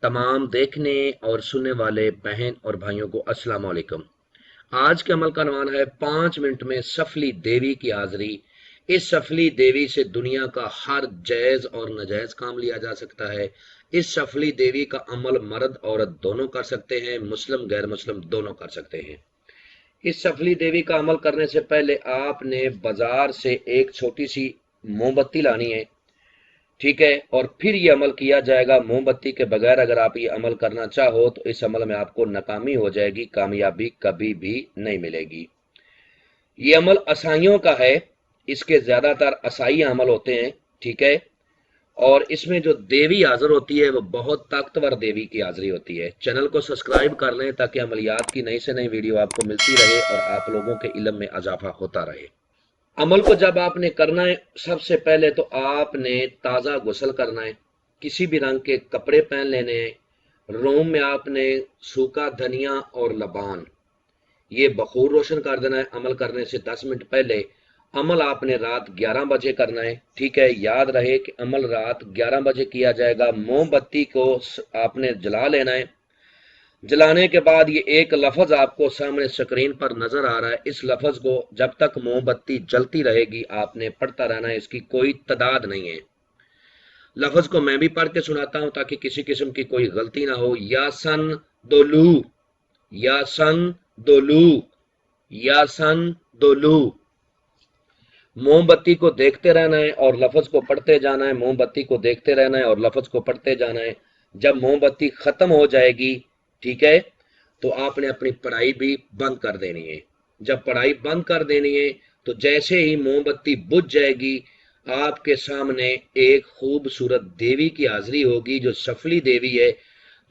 तमाम देखने और सुनने वाले बहन और भाइयों को अस्सलाम वालेकुम। आज के अमल का عنوان है 5 मिनट में सफली देवी की हाजिरी। इस सफली देवी से दुनिया का हर जायज और नाजायज काम लिया जा सकता है। इस सफली देवी का अमल मर्द औरत दोनों कर सकते हैं, मुस्लिम गैर मुस्लिम दोनों कर सकते हैं। इस सफली देवी का अमल करने से पहले आपने बाजार से एक छोटी सी मोमबत्ती लानी है, ठीक है, और फिर ये अमल किया जाएगा मोमबत्ती के बगैर। अगर आप ये अमल करना चाहो तो इस अमल में आपको नाकामी हो जाएगी, कामयाबी कभी भी नहीं मिलेगी। ये अमल असाइयों का है, इसके ज्यादातर असाई अमल होते हैं, ठीक है, और इसमें जो देवी हाजिर होती है वो बहुत ताकतवर देवी की हाजिरी होती है। चैनल को सब्सक्राइब कर लें ताकि अमलियात की नई से नई वीडियो आपको मिलती रहे और आप लोगों के इल्म में इजाफा होता रहे। अमल को जब आपने करना है, सबसे पहले तो आपने ताज़ा गुस्ल करना है, किसी भी रंग के कपड़े पहन लेने हैं। रूम में आपने सूखा धनिया और लबान ये बखूर रोशन कर देना है। अमल करने से 10 मिनट पहले अमल आपने रात 11 बजे करना है, ठीक है। याद रहे कि अमल रात 11 बजे किया जाएगा। मोमबत्ती को आपने जला लेना है। जलाने के बाद ये एक लफ्ज आपको सामने स्क्रीन पर नजर आ रहा है। इस लफ्ज को जब तक मोमबत्ती जलती रहेगी आपने पढ़ता रहना है, इसकी कोई तादाद नहीं है। लफ्ज को मैं भी पढ़ के सुनाता हूं ताकि किसी किस्म की कोई गलती ना हो। या सन दोलू, या सन दोलू, या सन दोलू। मोमबत्ती को देखते रहना है और लफ्ज को पढ़ते जाना है। मोमबत्ती को देखते रहना है और लफ्ज को पढ़ते जाना है। जब मोमबत्ती खत्म हो जाएगी, ठीक है, तो आपने अपनी पढ़ाई भी बंद कर देनी है। जब पढ़ाई बंद कर देनी है तो जैसे ही मोमबत्ती बुझ जाएगी आपके सामने एक खूबसूरत देवी की हाजिरी होगी, जो सफली देवी है,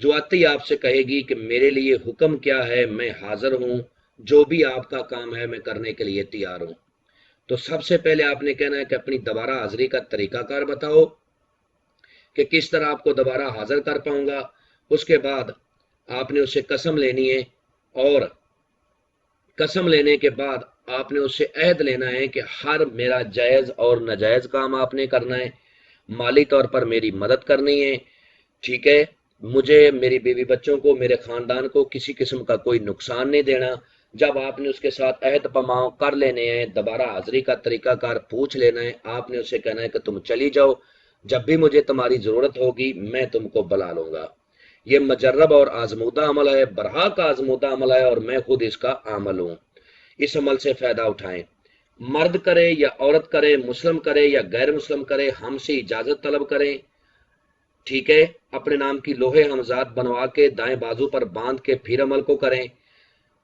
जो आती आपसे कहेगी कि मेरे लिए हुक्म क्या है, मैं हाजिर हूं, जो भी आपका काम है मैं करने के लिए तैयार हूं। तो सबसे पहले आपने कहना है कि अपनी दोबारा हाजिरी का तरीकाकार बताओ कि किस तरह आपको दोबारा हाजिर कर पाऊंगा। उसके बाद आपने उससे कसम लेनी है और कसम लेने के बाद आपने उससे अहद लेना है कि हर मेरा जायज और नाजायज काम आपने करना है, माली तौर पर मेरी मदद करनी है, ठीक है। मुझे, मेरी बीवी बच्चों को, मेरे खानदान को किसी किस्म का कोई नुकसान नहीं देना। जब आपने उसके साथ अहद पमाओ कर लेने हैं, दोबारा हाजिरी का तरीकाकार पूछ लेना है। आपने उससे कहना है कि तुम चली जाओ, जब भी मुझे तुम्हारी जरूरत होगी मैं तुमको बुला लूंगा। ये मजर्रब और आजमूदा अमल है, बरहा का आजमूदा अमल है और मैं खुद इसका आमल हूं। इस अमल से फायदा उठाएं। मर्द करे या औरत करे, मुस्लिम करे या गैर मुस्लिम करे, हमसे इजाजत तलब करें, ठीक है। अपने नाम की लोहे हमजाद बनवा के दाएं बाजू पर बांध के फिर अमल को करें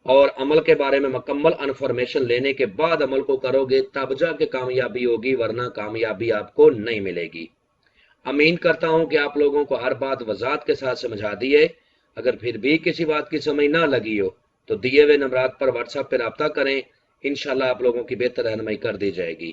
और अमल के बारे में मुकम्मल इन्फॉर्मेशन लेने के बाद अमल को करोगे, तब जाके कामयाबी होगी, वरना कामयाबी आपको नहीं मिलेगी। उम्मीद करता हूं कि आप लोगों को हर बात वजाहत के साथ समझा दी है। अगर फिर भी किसी बात की समझ ना लगी हो तो दिए हुए नंबरात पर व्हाट्सएप पर रब्ता करें, इंशाल्लाह आप लोगों की बेहतर रहनुमाई कर दी जाएगी।